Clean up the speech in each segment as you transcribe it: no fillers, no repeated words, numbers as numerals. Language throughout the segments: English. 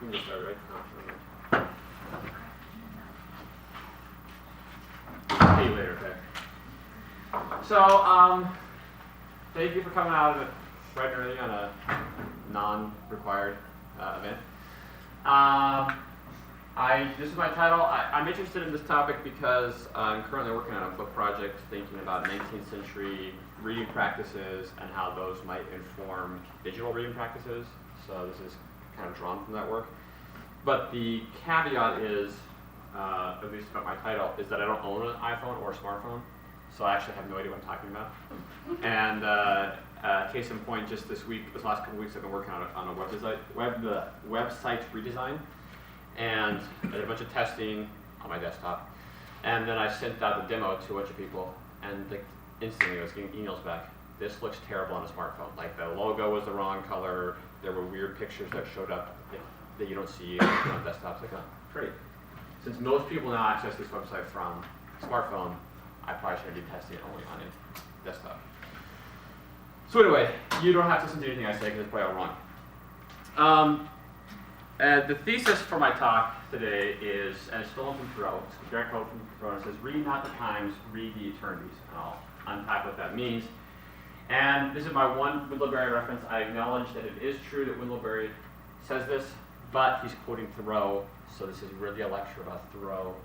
can get started, right? See you later, okay? So, thank you for coming out of it bright and early on a non-required event. This is my title. I'm interested in this topic because I'm currently working on a book project thinking about 19th century reading practices and how those might inform digital reading practices. So this is kind of drawn from that work. But the caveat is, at least about my title, is that I don't own an iPhone or a smartphone. So I actually have no idea what I'm talking about. And case in point, just this last couple weeks, I've been working on a website redesign. And I did a bunch of testing on my desktop. And then I sent out the demo to a bunch of people, and instantly I was getting emails back. This looks terrible on a smartphone. Like the logo was the wrong color. There were weird pictures that showed up that you don't see on desktops. Like, oh, great. Since most people now access this website from a smartphone, I probably should be testing it only on a desktop. So anyway, you don't have to listen to anything I say because it's probably all wrong. The thesis for my talk today is, and it's stolen from Thoreau, it's a direct quote from Thoreau, it says, "Read not the times, read the eternities." And I'll unpack what that means. And this is my one Wendell-Berry reference. I acknowledge that it is true that Wendell-Berry says this, but he's quoting Thoreau, so this is really a lecture about Thoreau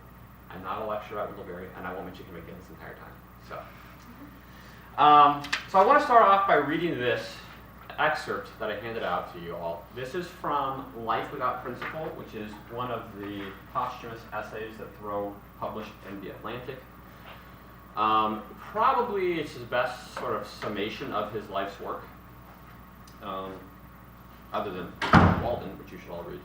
and not a lecture about Wendell-Berry, and I won't mention him again this entire time. So I want to start off by reading this excerpt that I handed out to you all. This is from Life Without Principle, which is one of the posthumous essays that Thoreau published in The Atlantic. Probably it's his best sort of summation of his life's work, other than Walden, which you should all read.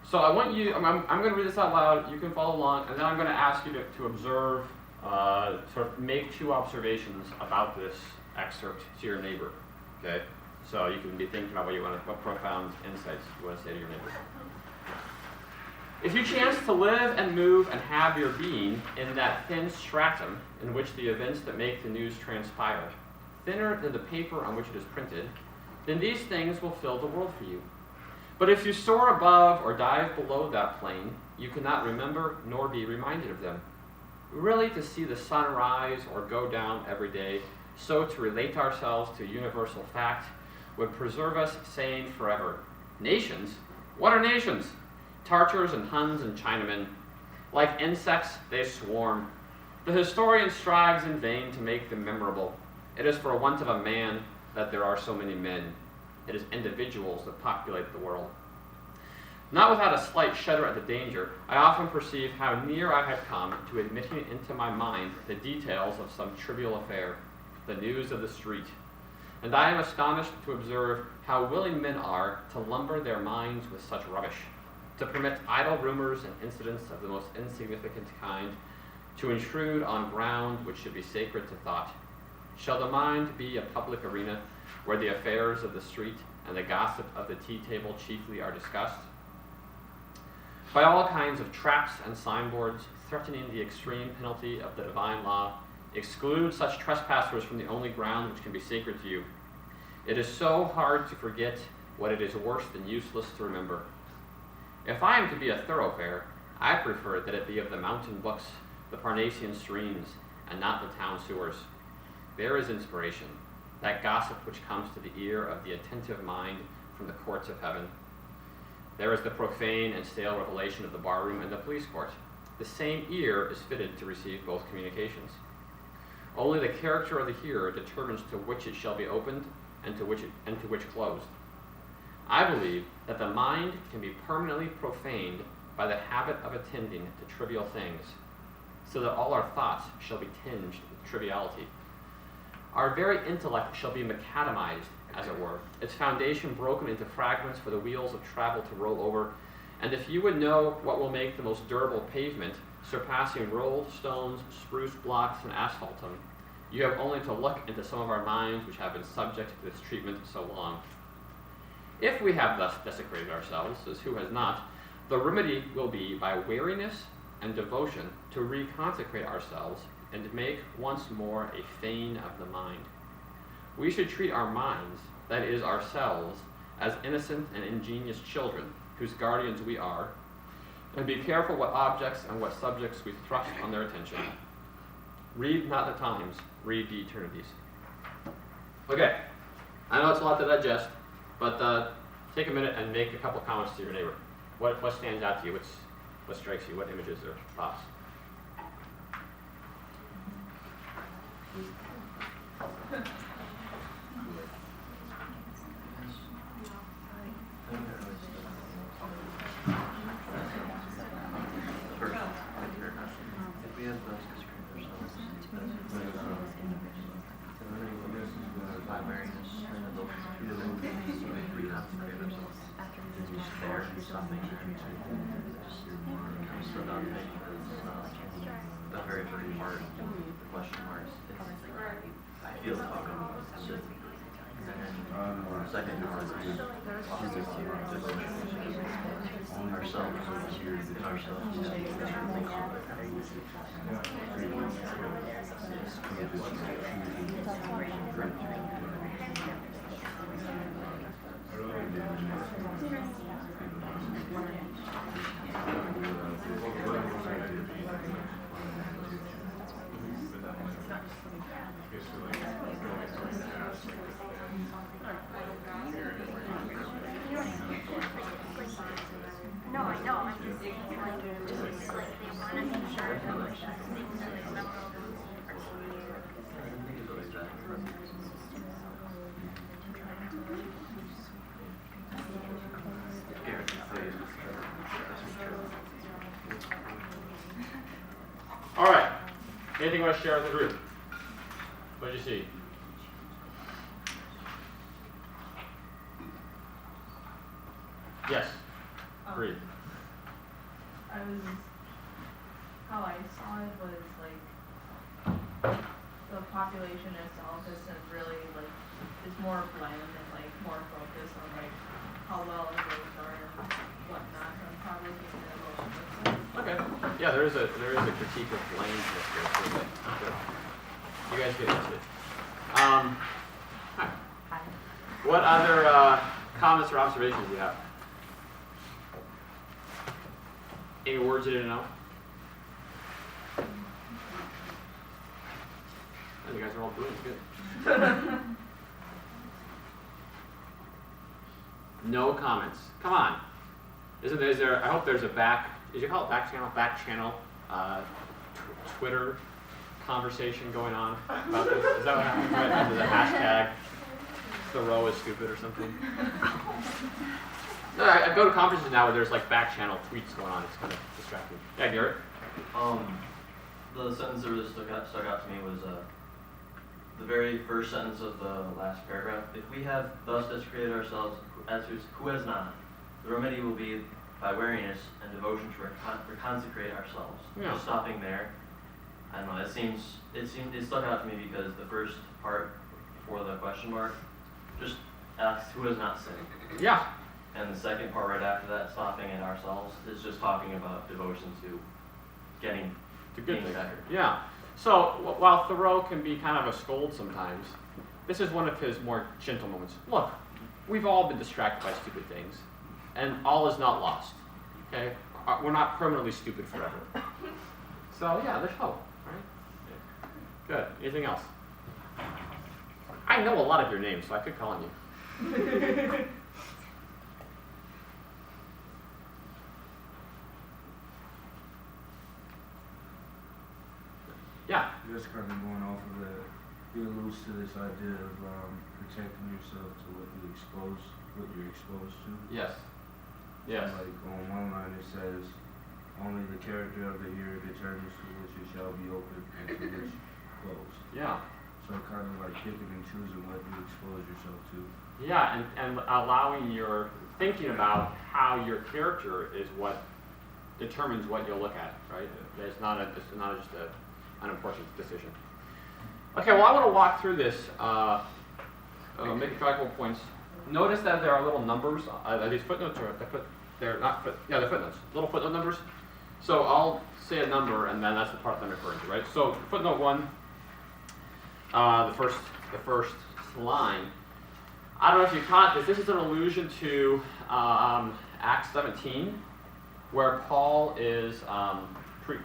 So I want you, I'm going to read this out loud, you can follow along, and then I'm going to ask you to observe, sort of make two observations about this excerpt to your neighbor, okay? So you can be thinking about what profound insights you want to say to your neighbor. If you chance to live and move and have your being in that thin stratum in which the events that make the news transpire, thinner than the paper on which it is printed, then these things will fill the world for you. But if you soar above or dive below that plane, you cannot remember nor be reminded of them. Really, to see the sun rise or go down every day, so to relate ourselves to universal fact, would preserve us sane forever. Nations? What are nations? Tartars and Huns and Chinamen. Like insects, they swarm. The historian strives in vain to make them memorable. It is for want of a man that there are so many men. It is individuals that populate the world. Not without a slight shudder at the danger, I often perceive how near I have come to admitting into my mind the details of some trivial affair, the news of the street. And I am astonished to observe how willing men are to lumber their minds with such rubbish, to permit idle rumors and incidents of the most insignificant kind to intrude on ground which should be sacred to thought. Shall the mind be a public arena where the affairs of the street and the gossip of the tea table chiefly are discussed? By all kinds of traps and signboards threatening the extreme penalty of the divine law, exclude such trespassers from the only ground which can be sacred to you. It is so hard to forget what it is worse than useless to remember. If I am to be a thoroughfare, I prefer that it be of the mountain books, the Parnassian streams, and not the town sewers. There is inspiration, that gossip which comes to the ear of the attentive mind from the courts of heaven. There is the profane and stale revelation of the barroom and the police court. The same ear is fitted to receive both communications. Only the character of the hearer determines to which it shall be opened and to which closed. I believe that the mind can be permanently profaned by the habit of attending to trivial things, so that all our thoughts shall be tinged with triviality. Our very intellect shall be macadamized, as it were, its foundation broken into fragments for the wheels of travel to roll over. And if you would know what will make the most durable pavement, surpassing rolled stones, spruce blocks, and asphaltum, you have only to look into some of our minds which have been subject to this treatment so long. If we have thus desecrated ourselves, as who has not, the remedy will be by wariness and devotion to reconsecrate ourselves and make once more a fane of the mind. We should treat our minds, that is ourselves, as innocent and ingenious children, whose guardians we are, and be careful what objects and what subjects we thrust on their attention. Read not the times, read the eternities. Okay, I know it's a lot to digest, but take a minute and make a couple comments to your neighbor. What stands out to you? What strikes you? What images or thoughts? The very first part, the question marks, I feel talking about and second part is No, I know. I'm just like they want to make sure that like that's things that is memorable to the person. All right. Anything you want to share with the group? What did you see? Yes. Agreed. How I saw it was like the population itself isn't really like, is more bland and like more focused on like how well the roads are and whatnot, and probably being a little bit. Okay. Yeah, there is a critique of blandness here. Good. You guys get into it. Hi. What other comments or observations do you have? Any words you didn't know? Oh, you guys are all doing good. No comments. Come on. Is there? I hope there's a back. Did you call it back channel? Back channel. Twitter conversation going on about this. Is that what happened? Right under the hashtag Thoreau is stupid or something. No, I go to conferences now where there's like back channel tweets going on. It's kind of distracting. Yeah, Garrett? The sentence that really stuck out to me was the very first sentence of the last paragraph. If we have thus desecrated ourselves, as who has not, the remedy will be by wariness and devotion to consecrate ourselves. Yeah. Just stopping there. I don't know. It stuck out to me because the first part before the question mark just asks who has not sinned. Yeah. And the second part right after that, stopping at ourselves, is just talking about devotion to getting To good being things. better. Yeah. So while Thoreau can be kind of a scold sometimes, this is one of his more gentle moments. Look, we've all been distracted by stupid things, and all is not lost. Okay, we're not permanently stupid forever. So yeah, there's hope, right? Good. Anything else? I know a lot of your names, so I could call on you. Yeah. Just kind of going off of that, you allude to this idea of protecting yourself to what you're exposed to. Yes. Yes. Like on one line it says, only the character of the hearer determines to which it shall be open and to which closed. Yeah. So kind of like picking and choosing what you expose yourself to. Yeah, and allowing your thinking about how your character is what determines what you'll look at, right? It's not just an unimportant decision. Okay, well I want to walk through this, make a couple of points. Notice that there are little numbers. These footnotes are they're footnotes, little footnote numbers. So I'll say a number, and then that's the part that I'm referring to, right? So footnote 1, the first line. I don't know if you caught this. This is an allusion to Acts 17, where Paul is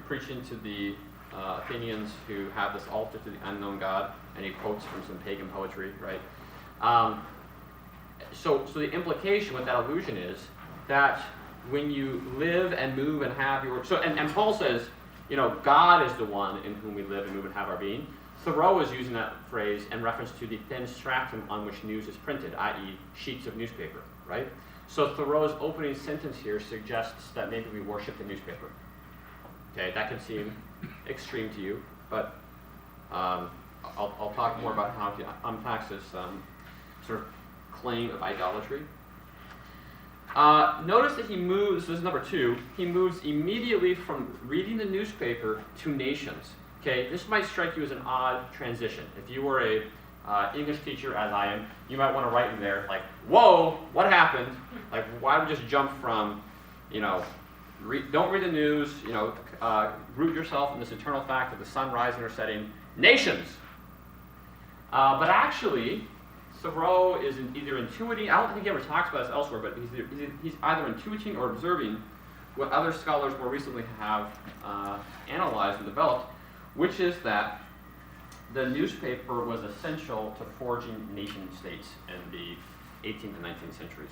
preaching to the Athenians who have this altar to the unknown God, and he quotes from some pagan poetry, right? So the implication with that allusion is that when you live and move and have your and Paul says, God is the one in whom we live and move and have our being. Thoreau is using that phrase in reference to the thin stratum on which news is printed, i.e. sheets of newspaper, right? So Thoreau's opening sentence here suggests that maybe we worship the newspaper. Okay, that can seem extreme to you, but I'll talk more about how he unpacks this sort of claim of idolatry. Notice that he moves, this is number 2, he moves immediately from reading the newspaper to nations. Okay, this might strike you as an odd transition. If you were a English teacher, as I am, you might want to write in there, like, whoa, what happened? Like, why would we just jump from, don't read the news, root yourself in this eternal fact of the sun rising or setting, nations. But actually, Thoreau is either intuiting, I don't think he ever talks about this elsewhere, but he's either intuiting or observing what other scholars more recently have analyzed and developed, which is that the newspaper was essential to forging nation states in the 18th and 19th centuries.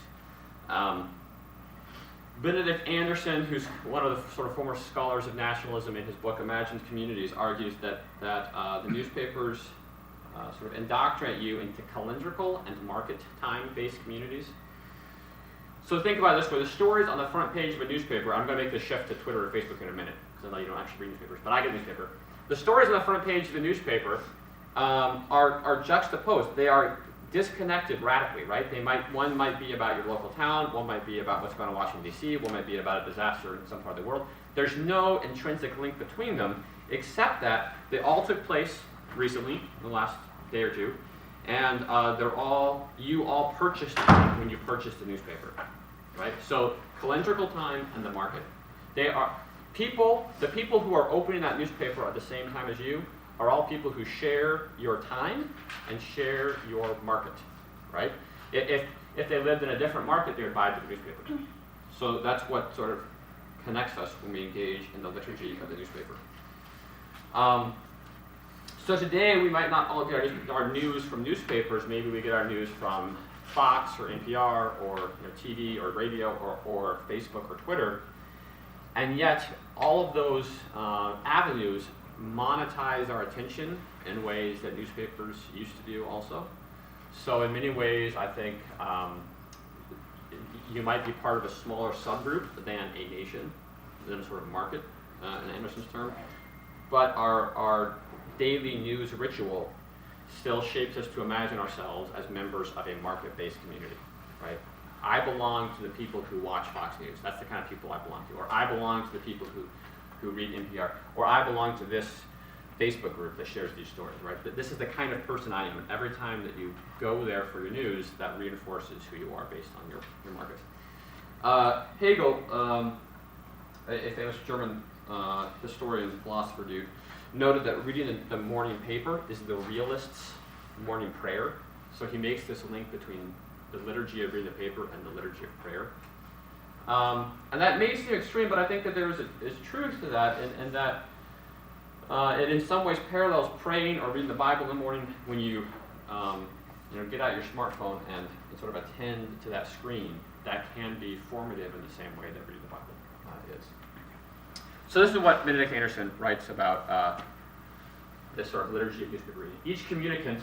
Benedict Anderson, who's one of the sort of former scholars of nationalism in his book Imagined Communities, argues that the newspapers sort of indoctrinate you into calendrical and market time-based communities. So think about it this way, the stories on the front page of a newspaper, I'm going to make this shift to Twitter or Facebook in a minute, because I know you don't actually read newspapers, but I get a newspaper. The stories on the front page of the newspaper are juxtaposed. They are disconnected radically, right? One might be about your local town, one might be about what's going on in Washington, D.C., one might be about a disaster in some part of the world. There's no intrinsic link between them, except that they all took place recently, in the last day or two, and you all purchased them when you purchased the newspaper, right? So calendrical time and the market. They are the people who are opening that newspaper at the same time as you are all people who share your time and share your market, right? If they lived in a different market, they would buy the newspaper. So that's what sort of connects us when we engage in the liturgy of the newspaper. So today we might not all get our news from newspapers. Maybe we get our news from Fox or NPR or TV or radio or Facebook or Twitter. And yet all of those avenues monetize our attention in ways that newspapers used to do also. So in many ways, I think you might be part of a smaller subgroup than a nation, than a sort of market, in Anderson's term. But our daily news ritual still shapes us to imagine ourselves as members of a market-based community, right? I belong to the people who watch Fox News. That's the kind of people I belong to. Or I belong to the people who read NPR. Or I belong to this Facebook group that shares these stories, right? This is the kind of person I am. And every time that you go there for your news, that reinforces who you are based on your market. Hegel, a famous German historian, philosopher dude, noted that reading the morning paper is the realist's morning prayer. So he makes this link between the liturgy of reading the paper and the liturgy of prayer. And that may seem extreme, but I think that there is truth to that, and that it in some ways parallels praying or reading the Bible in the morning when you get out your smartphone and sort of attend to that screen. That can be formative in the same way that reading the Bible is. So this is what Benedict Anderson writes about this sort of liturgy of newspaper reading. Each communicant,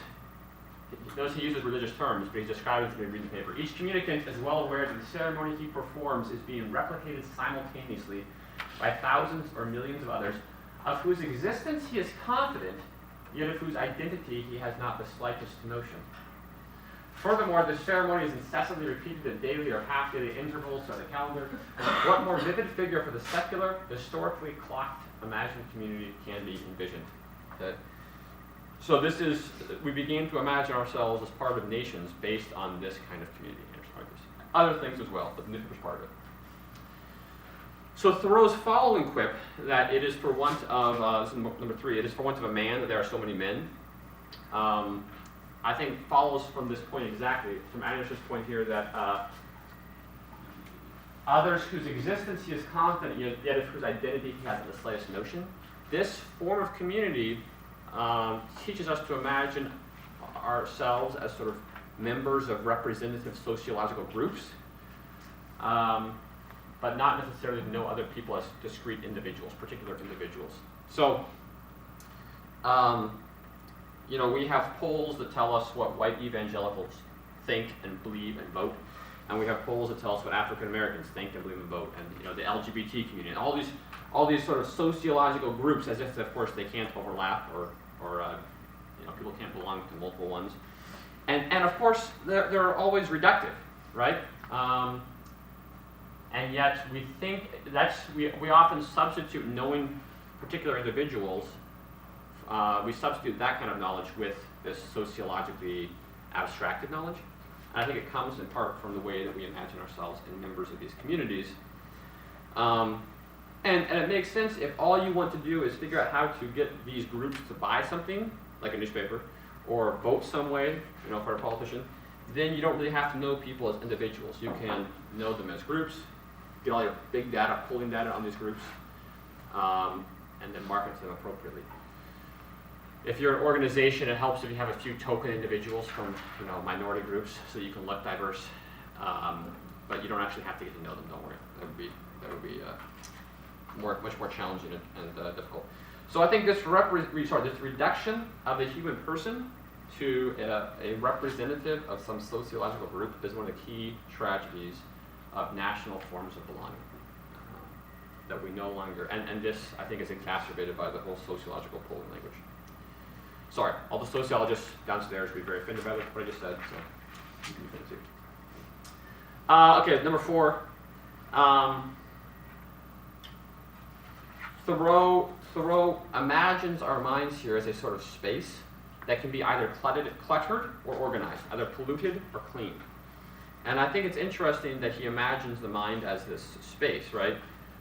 notice he uses religious terms, but he's describing it to me reading the paper. Each communicant is well aware that the ceremony he performs is being replicated simultaneously by thousands or millions of others, of whose existence he is confident, yet of whose identity he has not the slightest notion. Furthermore, the ceremony is incessantly repeated at daily or half-daily intervals on the calendar. What more vivid figure for the secular, historically clocked, imagined community can be envisioned? So this is, we begin to imagine ourselves as part of nations based on this kind of community. Other things as well, but the newspaper is part of it. So Thoreau's following quip, that it is for want of, this is number 3, it is for want of a man that there are so many men, I think follows from this point exactly, from Anderson's point here, that others whose existence he is confident, yet of whose identity he hasn't the slightest notion. This form of community teaches us to imagine ourselves as sort of members of representative sociological groups, but not necessarily to know other people as discrete individuals, particular individuals. So, we have polls that tell us what white evangelicals think and believe and vote, and we have polls that tell us what African Americans think and believe and vote, and the LGBT community, and all these sort of sociological groups, as if of course they can't overlap or people can't belong to multiple ones, and of course they're always reductive, right? And yet we think we often substitute knowing particular individuals. We substitute that kind of knowledge with this sociologically abstracted knowledge. And I think it comes in part from the way that we imagine ourselves as members of these communities. And it makes sense if all you want to do is figure out how to get these groups to buy something, like a newspaper, or vote some way, for a politician, then you don't really have to know people as individuals. You can know them as groups, get all your big data, polling data on these groups, and then market to them appropriately. If you're an organization, it helps if you have a few token individuals from minority groups, so you can look diverse. But you don't actually have to get to know them. Don't worry. That would be much more challenging and difficult. So I think this reduction of the human person to a representative of some sociological group is one of the key tragedies of national forms of belonging. That we no longer, and this I think is exacerbated by the whole sociological polling language. Sorry, all the sociologists downstairs will be very offended by what I just said, so you can be offended too. Okay, number 4. Thoreau imagines our minds here as a sort of space that can be either cluttered or organized, either polluted or clean. And I think it's interesting that he imagines the mind as this space, right?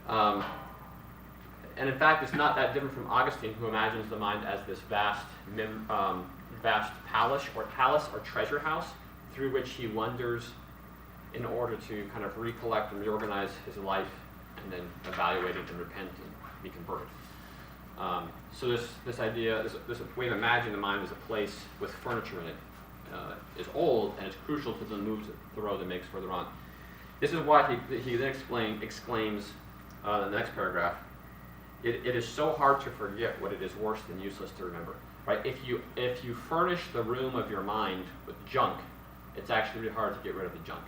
And in fact, it's not that different from Augustine, who imagines the mind as this vast palace or treasure house through which he wanders in order to kind of recollect and reorganize his life and then evaluate it and repent and be converted. So this idea, this way of imagining the mind as a place with furniture in it is old, and it's crucial to the moves that Thoreau then makes further on. This is why he then exclaims in the next paragraph, it is so hard to forget what it is worse than useless to remember. Right? If you furnish the room of your mind with junk, it's actually really hard to get rid of the junk.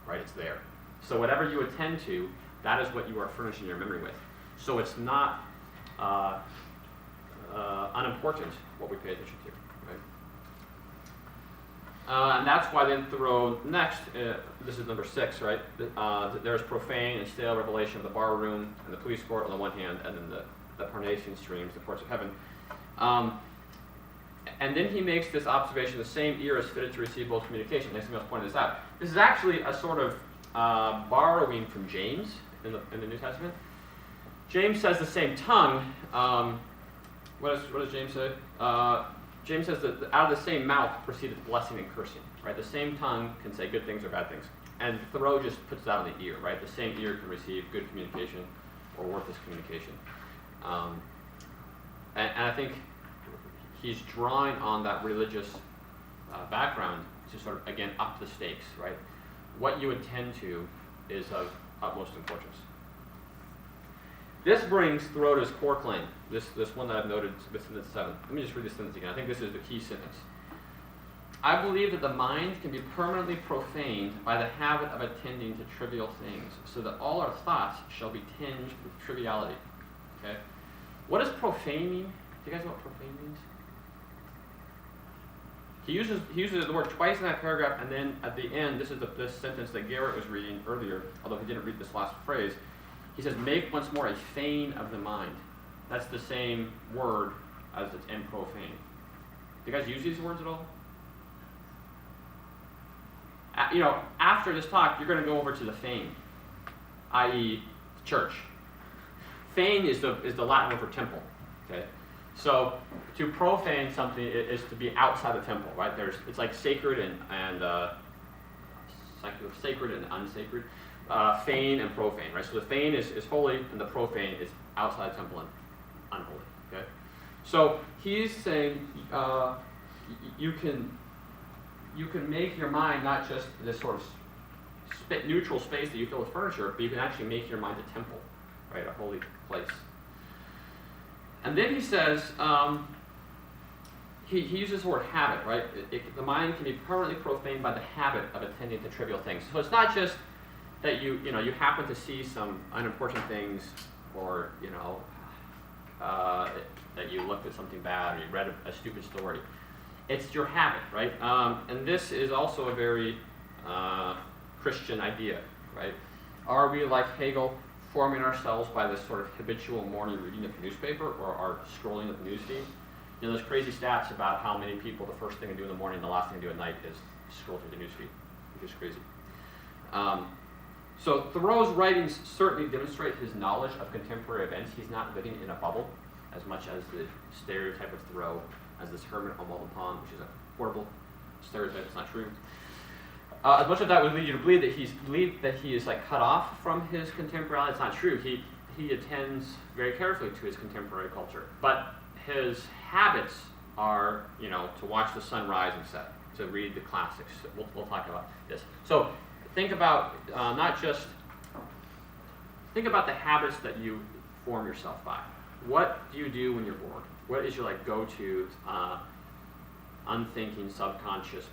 Right? It's there. So whatever you attend to, that is what you are furnishing your memory with. So it's not unimportant what we pay attention to. Right? And that's why then Thoreau next, this is number 6, right? There's profane and stale revelation of the bar room and the police court on the one hand, and then the Parnassian streams, the courts of heaven. And then he makes this observation: the same ear is fitted to receive both communication. Next time I'll point this out. This is actually a sort of borrowing from James in the New Testament. James says the same tongue. What does James say? James says that out of the same mouth proceedeth blessing and cursing. Right? The same tongue can say good things or bad things. And Thoreau just puts that on the ear. Right? The same ear can receive good communication or worthless communication. And I think he's drawing on that religious background to sort of, again, up the stakes. Right? What you attend to is of utmost importance. This brings Thoreau to his core claim, this one that I've noted, this sentence 7. Let me just read this sentence again. I think this is the key sentence. I believe that the mind can be permanently profaned by the habit of attending to trivial things, so that all our thoughts shall be tinged with triviality. Okay? What does profane mean? Do you guys know what profane means? He uses the word twice in that paragraph, and then at the end, this is this sentence that Garrett was reading earlier, although he didn't read this last phrase. He says, make once more a feign of the mind. That's the same word as it's in profane. Do you guys use these words at all? After this talk, you're going to go over to the feign, i.e. church. Feign is the Latin word for temple. Okay, so to profane something is to be outside the temple, right? It's like sacred and sacred and unsacred. fane and profane, right? So the fane is holy, and the profane is outside the temple and unholy. Okay, so he's saying you can make your mind not just this sort of neutral space that you fill with furniture, but you can actually make your mind a temple, right? A holy place. And then he says, he uses the word habit, right? The mind can be permanently profaned by the habit of attending to trivial things. So it's not just that you happen to see some unimportant things, or that you looked at something bad, or you read a stupid story. It's your habit, right? And this is also a very Christian idea, right? Are we, like Hegel, forming ourselves by this sort of habitual morning reading of the newspaper, or our scrolling of the newsfeed? There's crazy stats about how many people the first thing they do in the morning and the last thing they do at night is scroll through the newsfeed, which is crazy. So Thoreau's writings certainly demonstrate his knowledge of contemporary events. He's not living in a bubble as much as the stereotype of Thoreau as this hermit on Walden, which is a horrible stereotype. It's not true. As much of that would lead you to believe that he is like cut off from his contemporary. It's not true. He attends very carefully to his contemporary culture, but his habits are, to watch the sun rise and set, to read the classics. We'll talk about this. So think about think about the habits that you form yourself by. What do you do when you're bored? What is your go-to unthinking, subconscious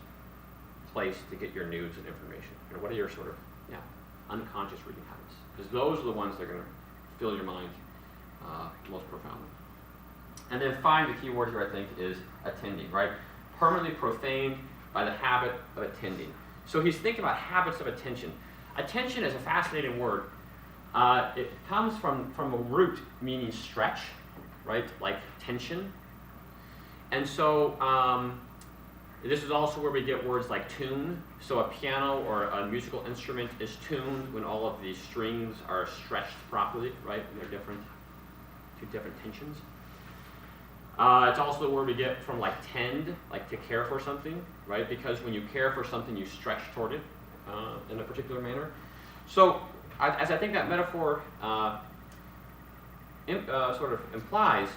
place to get your news and information? What are your sort of unconscious reading habits? Because those are the ones that are going to fill your mind most profoundly. And then finally, the key word here, I think, is attending, right? Permanently profaned by the habit of attending. So he's thinking about habits of attention. Attention is a fascinating word. It comes from a root meaning stretch, right? Like tension. And so this is also where we get words like tune. So a piano or a musical instrument is tuned when all of the strings are stretched properly, right? And they're two different tensions. It's also where we get from tend, like to care for something, right? Because when you care for something, you stretch toward it in a particular manner. So as I think that metaphor sort of implies,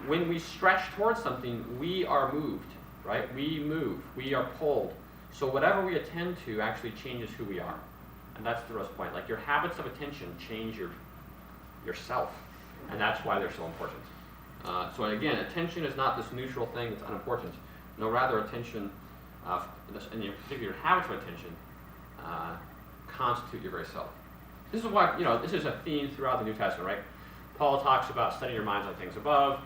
when we stretch towards something, we are moved, right? We move, we are pulled. So whatever we attend to actually changes who we are. And that's Thoreau's point. Your habits of attention change yourself. And that's why they're so important. So again, attention is not this neutral thing that's unimportant. No, rather attention, and in particular habits of attention, constitute your very self. This is why, this is a theme throughout the New Testament, right? Paul talks about setting your minds on things above,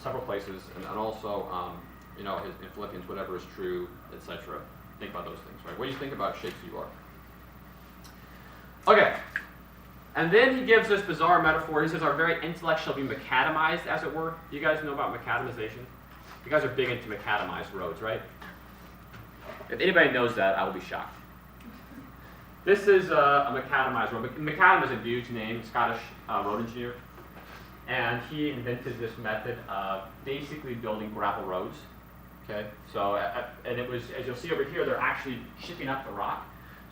several places, and also, in Philippians, whatever is true, etc. Think about those things, right? What do you think about shapes you are? Okay. And then he gives this bizarre metaphor. He says our very intellect shall be macadamized, as it were. Do you guys know about macadamization? You guys are big into macadamized roads, right? If anybody knows that, I will be shocked. This is a macadamized road. Macadam is a dude's name, Scottish road engineer. And he invented this method of basically building gravel roads. Okay, so, and it was, as you'll see over here, they're actually chipping up the rock.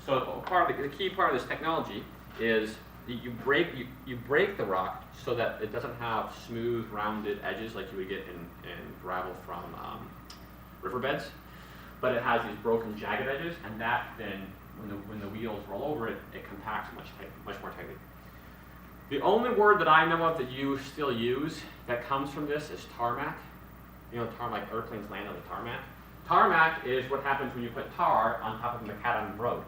So the key part of this technology is you break the rock so that it doesn't have smooth, rounded edges like you would get in gravel from riverbeds, but it has these broken, jagged edges, and that then, when the wheels roll over it, it compacts much more tightly. The only word that I know of that you still use that comes from this is tarmac. Tarmac, airplanes land on the tarmac. Tarmac is what happens when you put tar on top of a macadam road.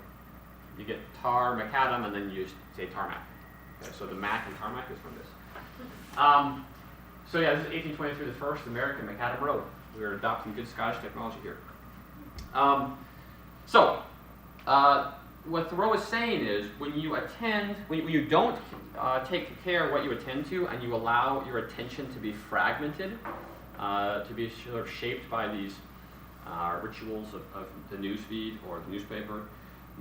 You get tar, macadam, and then you say tarmac. Okay, so the mac and tarmac is from this. So yeah, this is 1823, the first American macadam road. We're adopting good Scottish technology here. What Thoreau is saying is, when you don't take care of what you attend to, and you allow your attention to be fragmented, to be sort of shaped by these rituals of the news feed or the newspaper,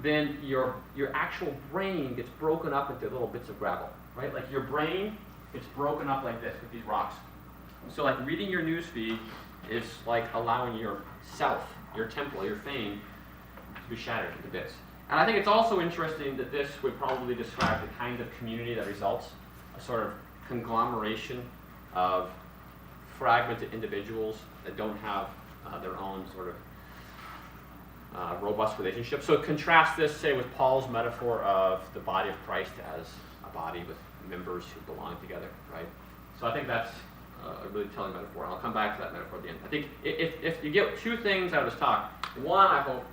then your actual brain gets broken up into little bits of gravel, right? Like your brain gets broken up like this with these rocks. So like reading your news feed is like allowing yourself, your temple, your fame, be shattered into bits. And I think it's also interesting that this would probably describe the kind of community that results, a sort of conglomeration of fragmented individuals that don't have their own sort of robust relationship. So contrast this, say, with Paul's metaphor of the body of Christ as a body with members who belong together, right? So I think that's a really telling metaphor, and I'll come back to that metaphor at the end. I think if you get two things out of this talk, one, I hope,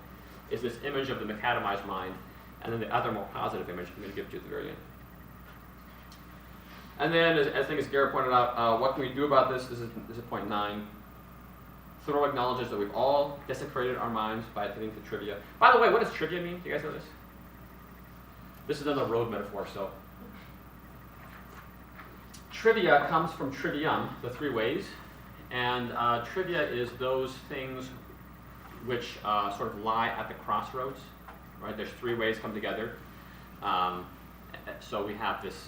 is this image of the Macadam Eyes mind, and then the other more positive image I'm going to give to you at the very end. And then, as I think as Garrett pointed out, what can we do about this? This is point 9. Thoreau acknowledges that we've all desecrated our minds by attending to trivia. By the way, what does trivia mean? Do you guys know this? This is another road metaphor, so. Trivia comes from trivium, the 3 ways, and trivia is those things which sort of lie at the crossroads, right? There's 3 ways come together. So we have this,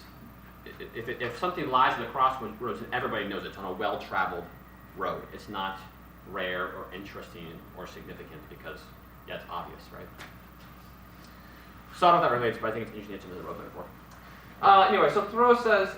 if something lies at the crossroads, and everybody knows it's on a well-traveled road. It's not rare or interesting or significant because, yeah, it's obvious, right? So I don't know if that relates, but I think it's interesting to mention the road metaphor. Anyway, so Thoreau says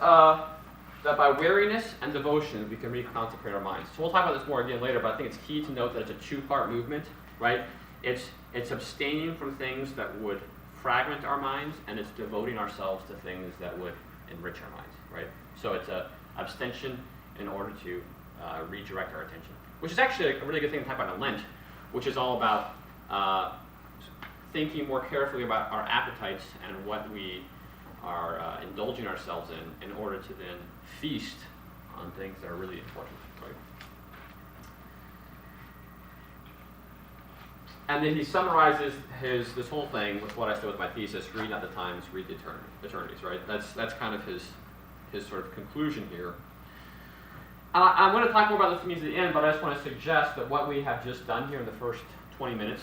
that by weariness and devotion, we can reconsecrate our minds. So we'll talk about this more again later, but I think it's key to note that it's a 2-part movement, right? It's abstaining from things that would fragment our minds, and it's devoting ourselves to things that would enrich our minds, right? So it's a abstention in order to redirect our attention, which is actually a really good thing to talk about in Lent, which is all about thinking more carefully about our appetites and what we are indulging ourselves in order to then feast on things that are really important, right? And then he summarizes this whole thing with what I said with my thesis: read not the times, read the eternities, right? That's kind of his sort of conclusion here. I'm going to talk more about this at the end, but I just want to suggest that what we have just done here in the first 20 minutes,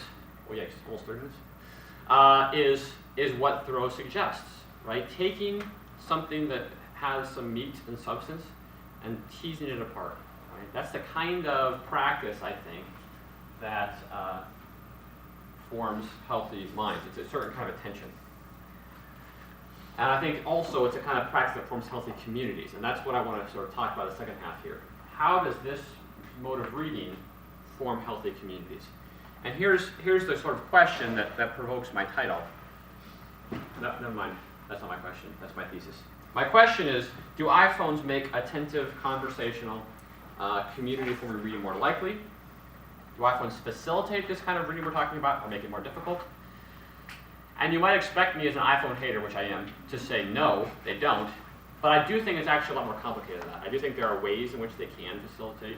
it's almost 30 minutes, is what Thoreau suggests, right? Taking something that has some meat and substance and teasing it apart, right? That's the kind of practice, I think, that forms healthy minds. It's a certain kind of attention. And I think also it's a kind of practice that forms healthy communities, and that's what I want to sort of talk about the second half here. How does this mode of reading form healthy communities? And here's the sort of question that provokes my title. No, never mind, that's not my question, that's my thesis. My question is, do iPhones make attentive, conversational, community-forming reading more likely? Do iPhones facilitate this kind of reading we're talking about, or make it more difficult? And you might expect me as an iPhone hater, which I am, to say no, they don't. But I do think it's actually a lot more complicated than that. I do think there are ways in which they can facilitate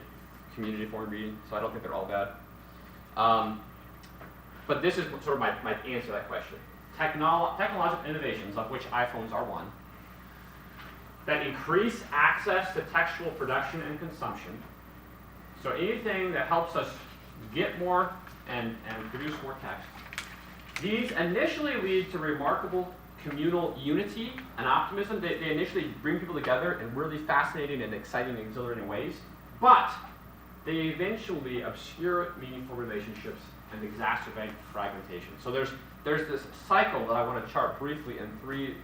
community-formed reading, so I don't think they're all bad. But this is sort of my answer to that question. Technological innovations, of which iPhones are one, that increase access to textual production and consumption. So anything that helps us get more and produce more text. These initially lead to remarkable communal unity and optimism. They initially bring people together in really fascinating and exciting and exhilarating ways, but they eventually obscure meaningful relationships and exacerbate fragmentation. So there's this cycle that I want to chart briefly in three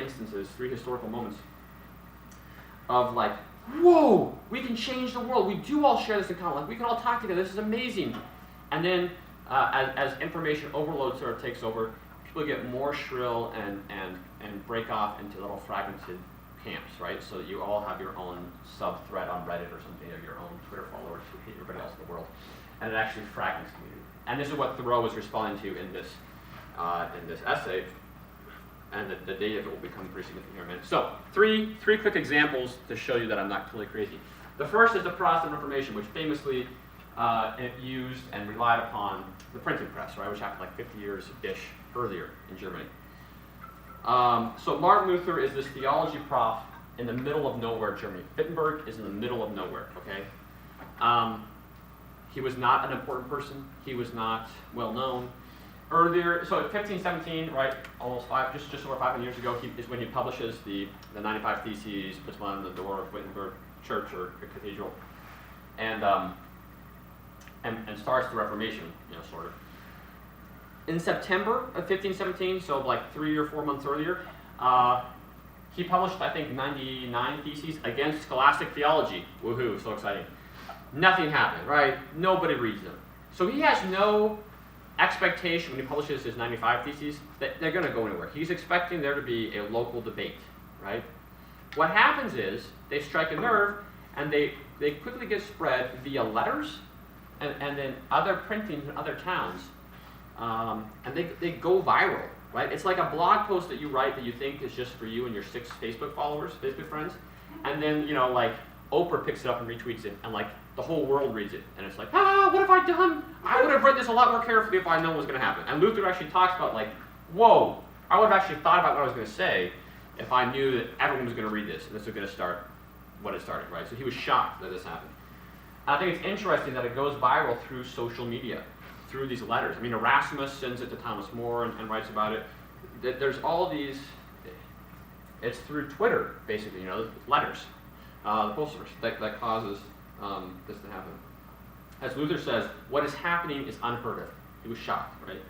instances, 3 historical moments of like, whoa, we can change the world. We do all share this in common. Like, we can all talk together. This is amazing. And then as information overload sort of takes over, people get more shrill and break off into little fragmented camps, right? So that you all have your own sub-thread on Reddit or something, or your own Twitter followers who hate everybody else in the world. And it actually fragments community. And this is what Thoreau was responding to in this essay, and the data of it will become pretty significant here in a minute. So, three quick examples to show you that I'm not totally crazy. The first is the Protestant Reformation, which famously used and relied upon the printing press, right, which happened like 50 years-ish earlier in Germany. So Martin Luther is this theology prof in the middle of nowhere, Germany. Wittenberg is in the middle of nowhere, okay? He was not an important person. He was not well known. Earlier, so 1517, right, almost just over 500 years ago, is when he publishes the 95 Theses, puts one on the door of Wittenberg Church or Cathedral, and starts the Reformation, sort of. in September of 1517, so like 3 or 4 months earlier, he published, I think, 99 theses against scholastic theology. Woohoo, so exciting. Nothing happened, right? Nobody reads them. So he has no expectation when he publishes his 95 theses that they're going to go anywhere. He's expecting there to be a local debate, right? What happens is they strike a nerve and they quickly get spread via letters and then other printings in other towns. And they go viral, right? It's like a blog post that you write that you think is just for you and your 6 Facebook followers, Facebook friends. And then, you know, like Oprah picks it up and retweets it and like the whole world reads it. And it's like, what have I done? I would have read this a lot more carefully if I known what was going to happen. And Luther actually talks about like, whoa, I would have actually thought about what I was going to say if I knew that everyone was going to read this and this was going to start what it started, right? So he was shocked that this happened. And I think it's interesting that it goes viral through social media, through these letters. I mean, Erasmus sends it to Thomas More and writes about it. There's all these, it's through Twitter, basically, you know, letters, the postal service, that causes this to happen. As Luther says, what is happening is unheard of. He was shocked, right?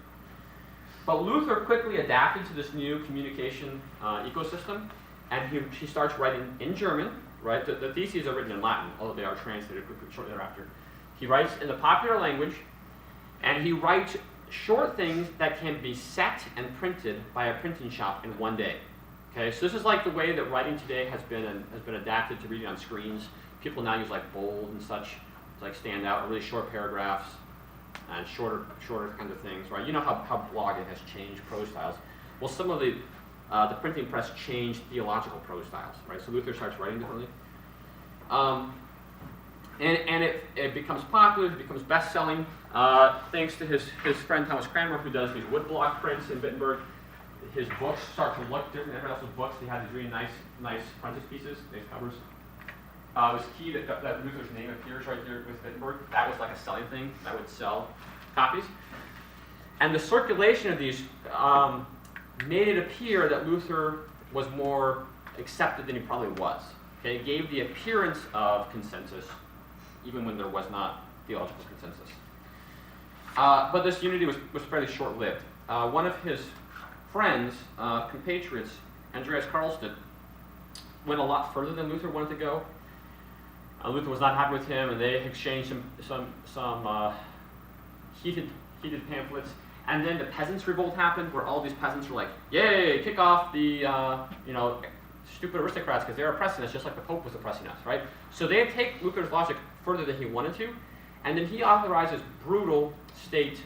But Luther quickly adapted to this new communication ecosystem, and he starts writing in German, right? The theses are written in Latin, although they are translated shortly thereafter. He writes in the popular language, and he writes short things that can be set and printed by a printing shop in one day. Okay, so this is like the way that writing today has been adapted to reading on screens. People now use like bold and such to like stand out, or really short paragraphs and shorter kinds of things, right? You know how blogging has changed prose styles. Well, some of the printing press changed theological prose styles, right? So Luther starts writing differently. And it becomes popular, it becomes best-selling, thanks to his friend Thomas Cranmer, who does these woodblock prints in Wittenberg. His books start to look different than everyone else's books. He had these really nice frontispieces, nice covers. It was key that Luther's name appears right here with Wittenberg. That was like a selling thing that would sell copies. And the circulation of these made it appear that Luther was more accepted than he probably was. Okay? It gave the appearance of consensus, even when there was not theological consensus. But this unity was fairly short-lived. One of his friends, compatriots, Andreas Karlstadt, went a lot further than Luther wanted to go. Luther was not happy with him, and they exchanged some heated pamphlets. And then the peasants' revolt happened, where all these peasants were like, "Yay! Kick off the stupid aristocrats because they're oppressing us, just like the Pope was oppressing us." Right? So they take Luther's logic further than he wanted to, and then he authorizes brutal state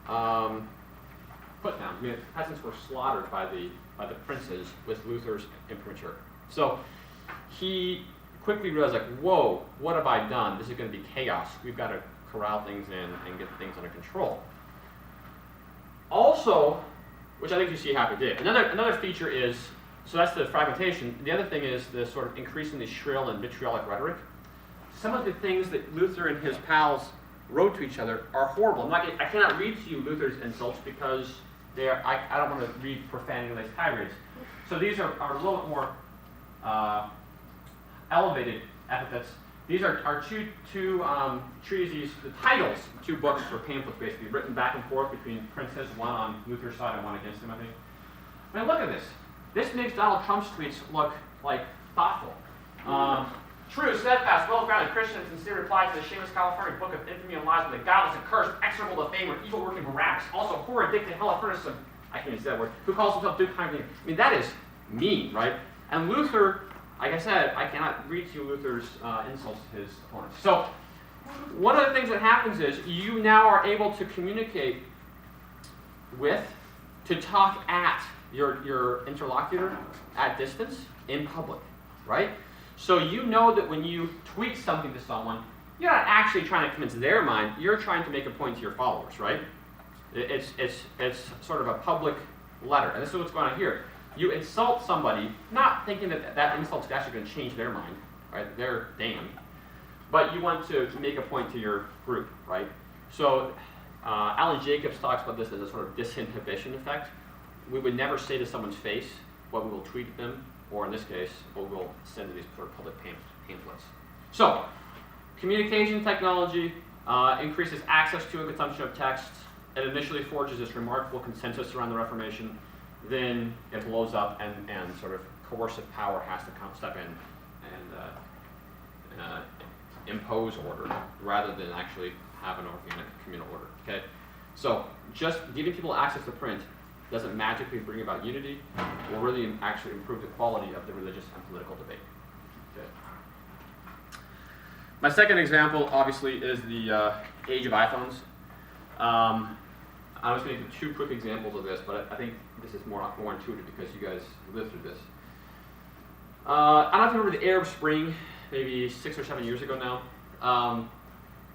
put-downs. I mean, peasants were slaughtered by the princes with Luther's imprimatur. So he quickly realized, like, whoa, what have I done? This is going to be chaos. We've got to corral things in and get things under control. Also, which I think you see how he did. Another feature is, so that's the fragmentation. The other thing is the sort of increasingly shrill and vitriolic rhetoric. Some of the things that Luther and his pals wrote to each other are horrible. I cannot read to you Luther's insults because I don't want to read profanity-laced tirades. So these are a little bit more elevated epithets. These are two treatises, the titles, 2 books or pamphlets basically, written back and forth between princes, one on Luther's side and one against him, I think. I mean, look at this. This makes Donald Trump's tweets look like thoughtful. True, steadfast, well-grounded Christian and sincere reply to the shameless California book of infamy and lies, with the godless and cursed, execrable defame, or evil-working Barabbas, also horror addicted, hell of furnace of, I can't even say that word, who calls himself Duke Heinrich. I mean, that is mean, right? And Luther, like I said, I cannot read to you Luther's insults to his opponents. So, one of the things that happens is you now are able to communicate with, to talk at your interlocutor at distance in public, right? So you know that when you tweet something to someone, you're not actually trying to convince their mind, you're trying to make a point to your followers, right? It's sort of a public letter, and this is what's going on here. You insult somebody, not thinking that insult's actually going to change their mind, right? They're damned. But you want to make a point to your group, right? So Alan Jacobs talks about this as a sort of disinhibition effect. We would never say to someone's face what we will tweet at them, or in this case, what we'll send to these sort of public pamphlets. So, communication technology increases access to and consumption of text, it initially forges this remarkable consensus around the Reformation, then it blows up and sort of coercive power has to step in and impose order rather than actually have an organic communal order. Okay, so just giving people access to print doesn't magically bring about unity or really actually improve the quality of the religious and political debate. Okay. My second example, obviously, is the age of iPhones. I was going to give 2 quick examples of this, but I think this is more intuitive because you guys lived through this. I don't know if you remember the Arab Spring, maybe 6 or 7 years ago now.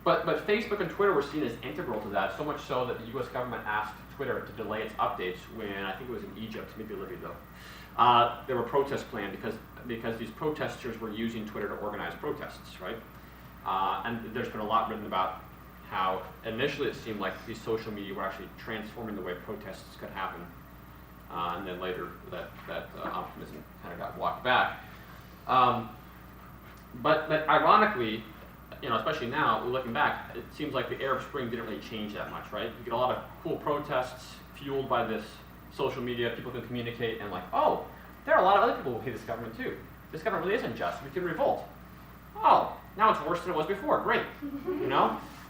But Facebook and Twitter were seen as integral to that, so much so that the US government asked Twitter to delay its updates when, I think it was in Egypt, maybe Libya though. There were protests planned because these protesters were using Twitter to organize protests, right? And there's been a lot written about how initially it seemed like these social media were actually transforming the way protests could happen. And then later that optimism kind of got walked back. But ironically, especially now, looking back, it seems like the Arab Spring didn't really change that much, right? You get a lot of cool protests fueled by this social media. People can communicate and oh, there are a lot of other people who hate this government too. This government really isn't just. We can revolt. Oh, now it's worse than it was before. Great.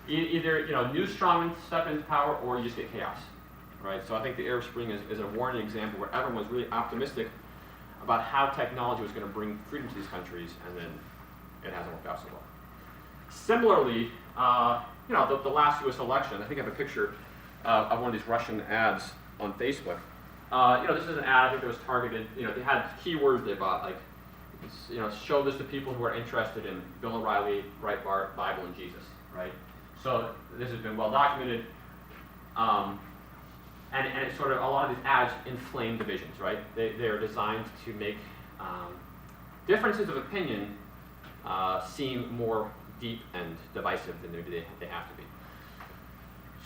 Either new strongmen step into power or you just get chaos, right? So I think the Arab Spring is a warning example where everyone was really optimistic about how technology was going to bring freedom to these countries, and then it hasn't worked out so well. Similarly, the last U.S. election, I think I have a picture of one of these Russian ads on Facebook. This is an ad I think that was targeted. They had keywords they bought show this to people who are interested in Bill O'Reilly, Breitbart, Bible, and Jesus, right? So this has been well documented, and it's sort of a lot of these ads inflame divisions, right? They're designed to make differences of opinion seem more deep and divisive than they have to be.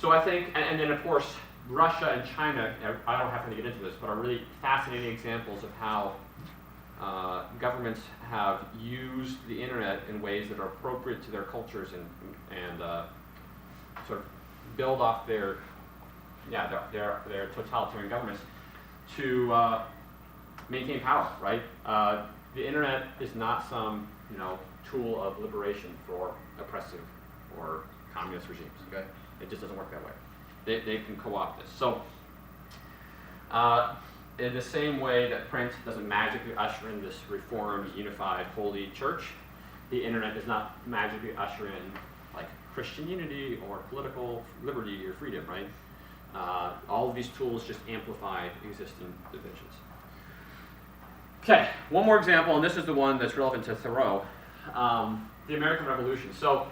So I think, and then of course, Russia and China, I don't have to get into this, but are really fascinating examples of how governments have used the internet in ways that are appropriate to their cultures and sort of build off their totalitarian governments to maintain power, right? The internet is not some tool of liberation for oppressive or communist regimes. Okay, it just doesn't work that way. They can co-opt this. So in the same way that print doesn't magically usher in this reformed, unified, holy church, the internet does not magically usher in Christian unity or political liberty or freedom, right? All of these tools just amplify existing divisions. Okay, one more example, and this is the one that's relevant to Thoreau, the American Revolution. So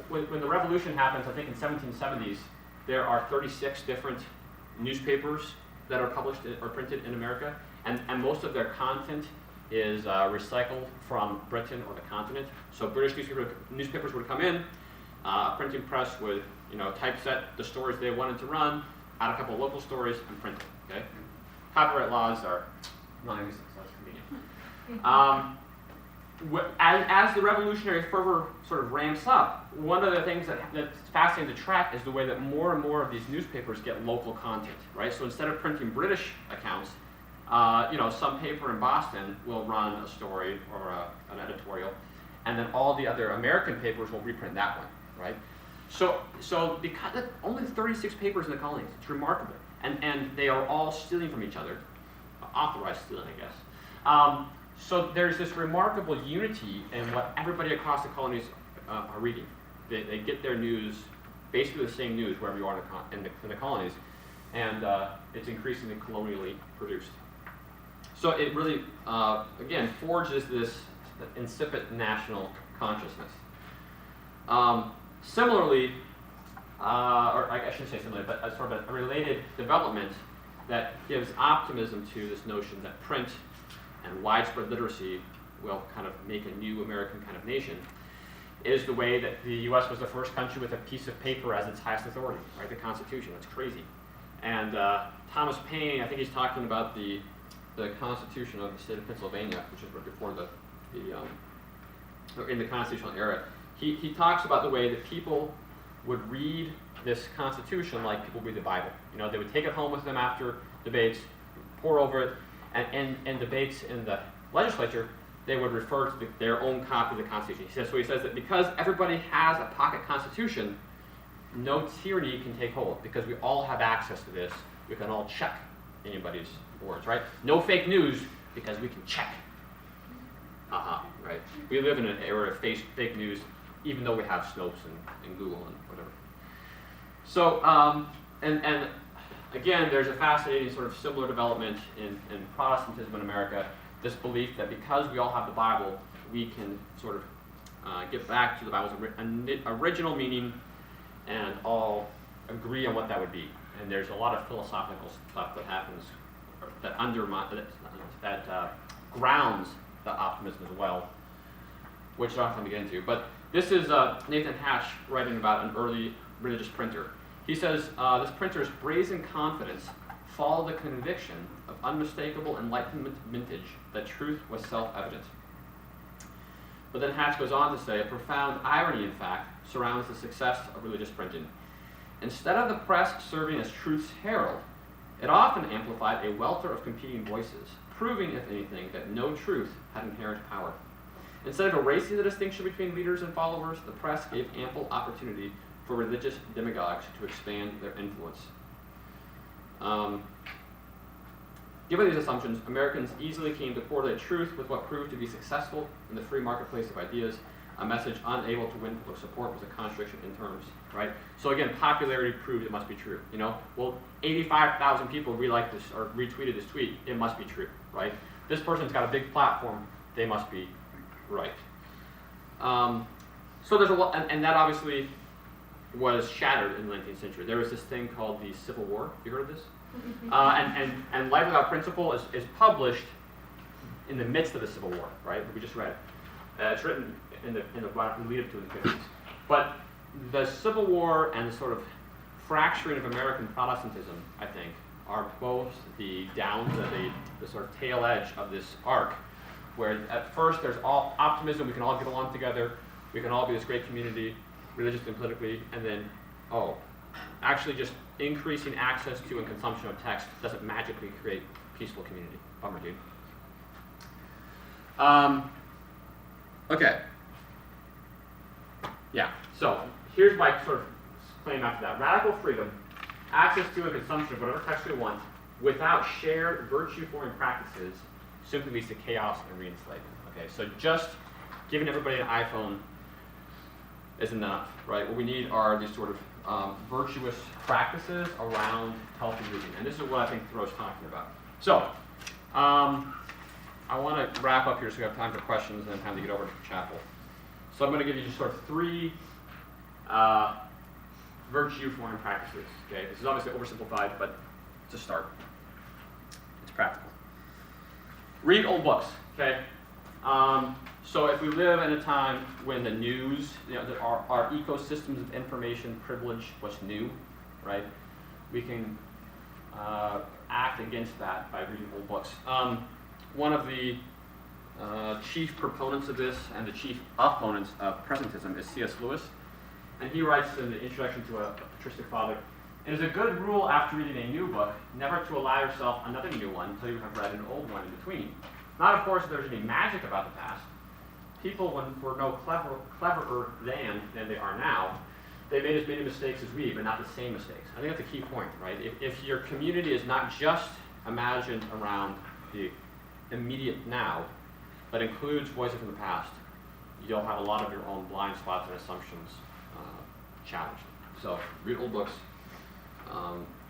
when the Revolution happens, I think in 1770s, there are 36 different newspapers that are published or printed in America, and most of their content is recycled from Britain or the continent. So British newspapers would come in, a printing press would typeset the stories they wanted to run, add a couple of local stories, and print them. Okay, copyright laws are non-existent, so that's convenient. As the revolutionary fervor sort of ramps up, one of the things that's fascinating to track is the way that more and more of these newspapers get local content, right? So instead of printing British accounts, some paper in Boston will run a story or an editorial, and then all the other American papers will reprint that one, right? So because only 36 papers in the colonies, it's remarkable, and they are all stealing from each other, authorized stealing, I guess. So there's this remarkable unity in what everybody across the colonies are reading. They get their news, basically the same news wherever you are in the colonies, and it's increasingly colonially produced. So it really, again, forges this incipient national consciousness. Similarly, or I shouldn't say similarly, but sort of a related development that gives optimism to this notion that print and widespread literacy will kind of make a new American kind of nation, is the way that the U.S. was the first country with a piece of paper as its highest authority, right? The Constitution. That's crazy. And Thomas Paine, I think he's talking about the Constitution of the state of Pennsylvania, which is right before in the constitutional era. He talks about the way that people would read this Constitution like people read the Bible. You know, they would take it home with them after debates, pore over it, and in debates in the legislature, they would refer to their own copy of the Constitution. He says that because everybody has a pocket Constitution, no tyranny can take hold because we all have access to this. We can all check anybody's words, right? No fake news because we can check. Right? We live in an era of fake news, even though we have Snopes and Google and whatever. So, and again, there's a fascinating sort of similar development in Protestantism in America, this belief that because we all have the Bible, we can sort of get back to the Bible's original meaning and all agree on what that would be. And there's a lot of philosophical stuff that happens that that grounds the optimism as well, which I don't have time to get into. But this is Nathan Hatch writing about an early religious printer. He says, this printer's brazen confidence followed the conviction of unmistakable Enlightenment vintage that truth was self-evident. But then Hatch goes on to say, a profound irony, in fact, surrounds the success of religious printing. Instead of the press serving as truth's herald, it often amplified a welter of competing voices, proving, if anything, that no truth had inherent power. Instead of erasing the distinction between leaders and followers, the press gave ample opportunity for religious demagogues to expand their influence. Given these assumptions, Americans easily came to correlate truth with what proved to be successful in the free marketplace of ideas. A message unable to win public support was a contradiction in terms, right? So again, popularity proved it must be true. You know, well, 85,000 people reliked this or retweeted this tweet. It must be true, right? This person's got a big platform. They must be right. So there's a lot, and that obviously was shattered in the 19th century. There was this thing called the Civil War. You heard of this? And Life Without Principle is published in the midst of the Civil War, right? We just read. It's written in the lead up to the 50s. But the Civil War and the sort of fracturing of American Protestantism, I think, are both the sort of tail edge of this arc, where at first there's all optimism, we can all get along together, we can all be this great community, religiously and politically, and then, actually just increasing access to and consumption of text doesn't magically create peaceful community. Bummer, dude. Okay. Yeah, so here's my sort of claim after that. Radical freedom, access to and consumption of whatever text we want, without shared virtue-forming practices, simply leads to chaos and re-enslavement. Okay, so just giving everybody an iPhone isn't enough, right? What we need are these sort of virtuous practices around healthy reading, and this is what I think Thoreau's talking about. So, I want to wrap up here so we have time for questions and then time to get over to chapel. So I'm going to give you just sort of 3 virtue-forming practices. Okay, this is obviously oversimplified, but it's a start. It's practical. Read old books. Okay. So if we live in a time when the news, our ecosystems of information privilege what's new, right? We can act against that by reading old books. One of the chief proponents of this and the chief opponents of presentism is C.S. Lewis, and he writes in the introduction to a patristic father, "It is a good rule after reading a new book never to allow yourself another new one until you have read an old one in between. Not, of course, that there's any magic about the past. People were no cleverer than they are now. They made as many mistakes as we, but not the same mistakes." I think that's a key point, right? If your community is not just imagined around the immediate now, but includes voices from the past, you'll have a lot of your own blind spots and assumptions challenged. So read old books.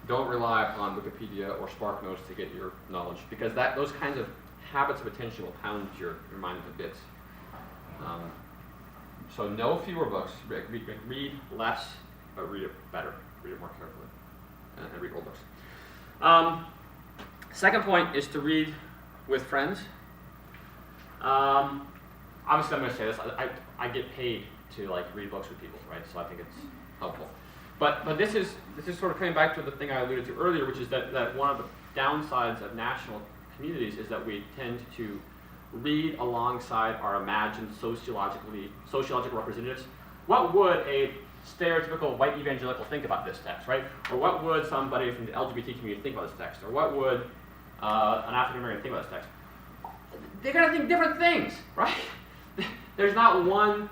Don't rely upon Wikipedia or SparkNotes to get your knowledge, because those kinds of habits of attention will pound your mind to bits. So no fewer books. Read less, but read it better. Read it more carefully, and read old books. Second point is to read with friends. Obviously, I'm going to say this. I get paid to read books with people, right? So I think it's helpful. But this is sort of coming back to the thing I alluded to earlier, which is that one of the downsides of national communities is that we tend to read alongside our imagined sociological representatives. What would a stereotypical white evangelical think about this text, right? Or what would somebody from the LGBT community think about this text? Or what would an African American think about this text? They're going to think different things, right? There's not one,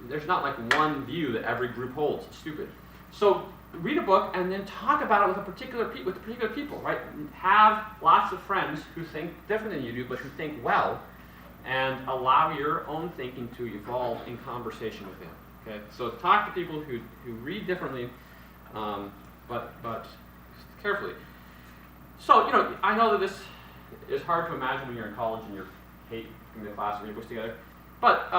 there's not like one view that every group holds. It's stupid. So read a book and then talk about it with particular people, right? Have lots of friends who think different than you do, but who think well, and allow your own thinking to evolve in conversation with them. Okay, so talk to people who read differently, but carefully. So, you know, I know that this is hard to imagine when you're in college and you're in the class reading books together. But,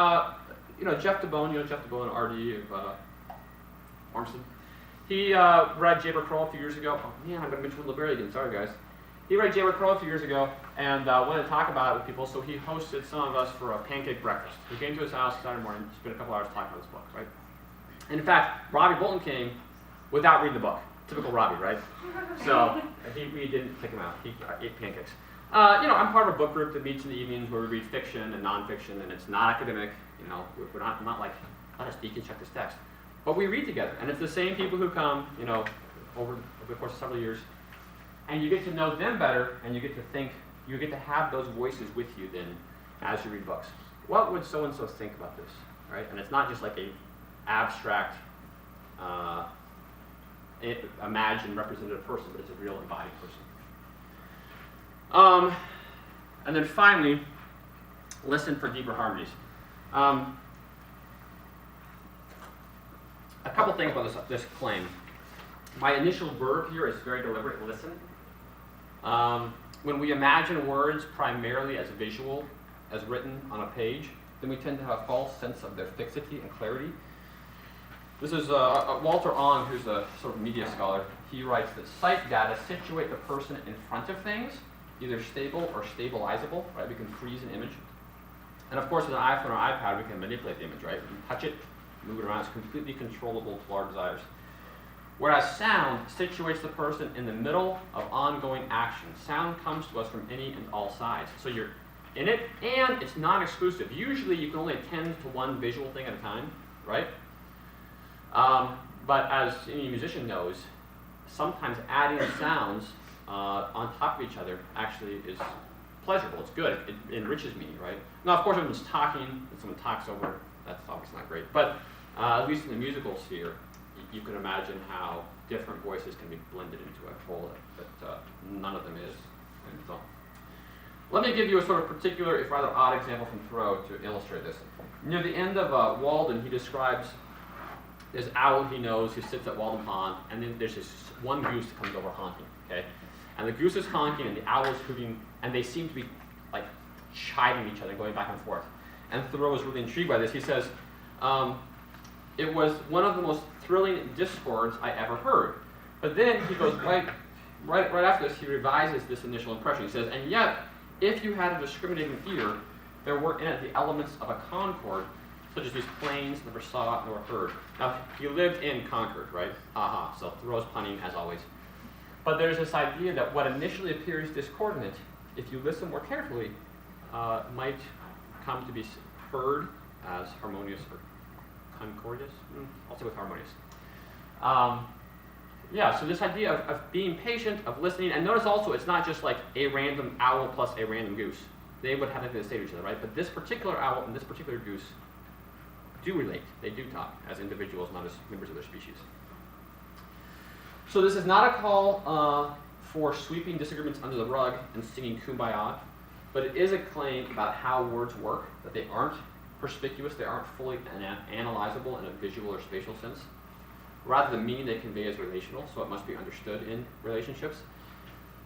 you know, Jeff DeBone, RD of Ormston, he read Jayber Crow a few years ago. Oh man, I'm going to mention Wendell Berry again, sorry guys. He read Jayber Crow a few years ago and wanted to talk about it with people, so he hosted some of us for a pancake breakfast. We came to his house Saturday morning, spent a couple hours talking about this book, right? And in fact, Robbie Bolton came without reading the book. Typical Robbie, right? So we didn't kick him out. He ate pancakes. You know, I'm part of a book group that meets in the evenings where we read fiction and nonfiction, and it's not academic. You know, we're not like, let us deconstruct this text. But we read together, and it's the same people who come, you know, over the course of several years, and you get to know them better, and you get to think, you get to have those voices with you then as you read books. What would so-and-so think about this, right? And it's not just like a abstract, imagined representative person, but it's a real embodied person. And then finally, listen for deeper harmonies. A couple things about this claim. My initial verb here is very deliberate, listen. When we imagine words primarily as visual, as written on a page, then we tend to have a false sense of their fixity and clarity. This is Walter Ong, who's a sort of media scholar. He writes that sight data situate the person in front of things, either stable or stabilizable, right? We can freeze an image. And of course, with an iPhone or iPad, we can manipulate the image, right? We can touch it, move it around. It's completely controllable to our desires. Whereas sound situates the person in the middle of ongoing action. Sound comes to us from any and all sides. So you're in it, and it's non-exclusive. Usually, you can only attend to one visual thing at a time, right? But as any musician knows, sometimes adding sounds on top of each other actually is pleasurable. It's good. It enriches me, right? Now, of course, when someone's talking and someone talks over, that's obviously not great. But at least in the musical sphere, you can imagine how different voices can be blended into a whole that none of them is. And so, let me give you a sort of particular, if rather odd example from Thoreau to illustrate this. Near the end of Walden, he describes this owl he knows who sits at Walden Pond, and then there's this one goose that comes over honking, okay? And the goose is honking, and the owl is hooting, and they seem to be like chiding each other, going back and forth. And Thoreau is really intrigued by this. He says, it was one of the most thrilling discords I ever heard. But then he goes right after this, he revises this initial impression. He says, and yet, if you had a discriminating ear, there were in it the elements of a concord, such as these plains never saw nor heard. Now, he lived in Concord, right? So Thoreau's punning as always. But there's this idea that what initially appears discordant, if you listen more carefully, might come to be heard as harmonious or concordious. I'll say with harmonious. Yeah, so this idea of being patient, of listening, and notice also it's not just like a random owl plus a random goose. They would have nothing to say to each other, right? But this particular owl and this particular goose do relate. They do talk as individuals, not as members of their species. So this is not a call for sweeping disagreements under the rug and singing Kumbaya, but it is a claim about how words work, that they aren't perspicuous, they aren't fully analyzable in a visual or spatial sense. Rather, the meaning they convey is relational, so it must be understood in relationships.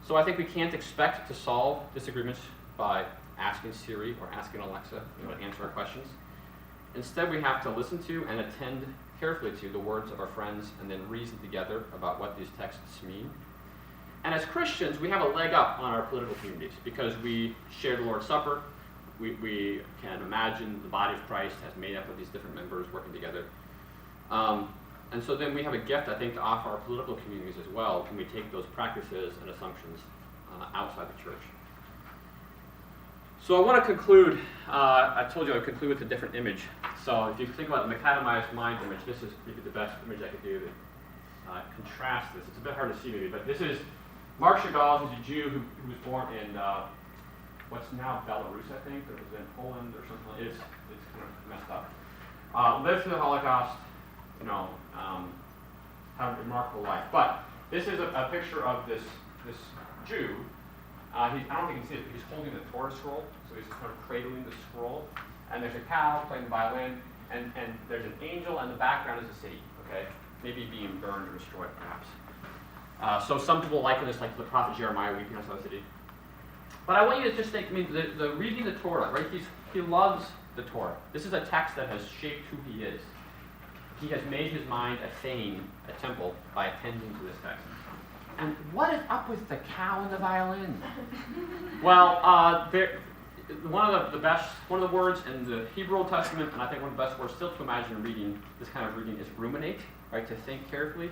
So I think we can't expect to solve disagreements by asking Siri or asking Alexa to answer our questions. Instead, we have to listen to and attend carefully to the words of our friends and then reason together about what these texts mean. And as Christians, we have a leg up on our political communities because we share the Lord's Supper. We can imagine the body of Christ as made up of these different members working together. And so then we have a gift, I think, to offer our political communities as well when we take those practices and assumptions outside the church. So I want to conclude, I told you I would conclude with a different image. So if you think about the Macadam Eyes mind image, this is maybe the best image I could do to contrast this. It's a bit hard to see maybe, but this is Marc Chagall, who's a Jew who was born in what's now Belarus, I think, or it was in Poland or something. It's kind of messed up. Lived through the Holocaust, you know, had a remarkable life. But this is a picture of this Jew. I don't think you can see it, but he's holding the Torah scroll, so he's kind of cradling the scroll. And there's a cow playing the violin, and there's an angel, and the background is a city, okay? Maybe being burned or destroyed, perhaps. So some people liken this like the prophet Jeremiah weeping outside the city. But I want you to just think, I mean, the reading the Torah, right? He loves the Torah. This is a text that has shaped who he is. He has made his mind a fane, a temple, by attending to this text. And what is up with the cow and the violin? Well, one of the words in the Hebrew Old Testament, and I think one of the best words still to imagine reading this kind of reading is ruminate, right? To think carefully.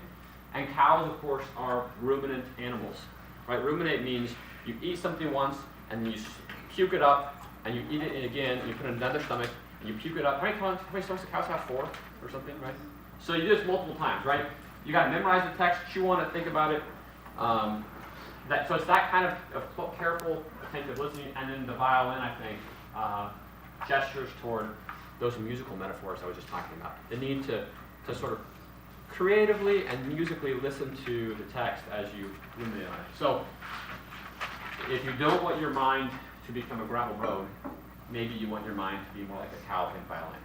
And cows, of course, are ruminant animals, right? Ruminate means you eat something once, and then you puke it up, and you eat it again, and you put it in another stomach, and you puke it up. How many stomachs do cows have? 4 or something, right? So you do this multiple times, right? You got to memorize the text, chew on it, think about it. So it's that kind of careful, attentive listening, and then the violin, I think, gestures toward those musical metaphors I was just talking about. The need to sort of creatively and musically listen to the text as you ruminate on it. So if you don't want your mind to become a gravel road, maybe you want your mind to be more like a cow playing violin.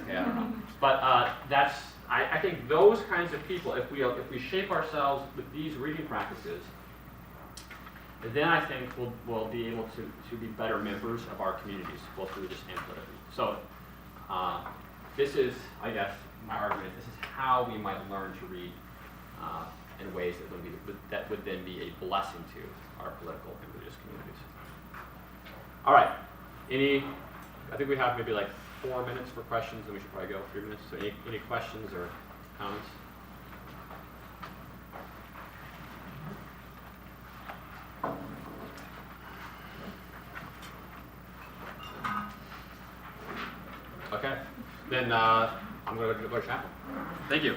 Okay, I don't know. But I think those kinds of people, if we shape ourselves with these reading practices, then I think we'll be able to be better members of our communities, both religious and politically. So this is, I guess, my argument. This is how we might learn to read in ways that would then be a blessing to our political and religious communities. All right. I think we have maybe like 4 minutes for questions, and we should probably go 3 minutes. So any questions or comments? Okay. Then I'm going to go to chapel. Thank you.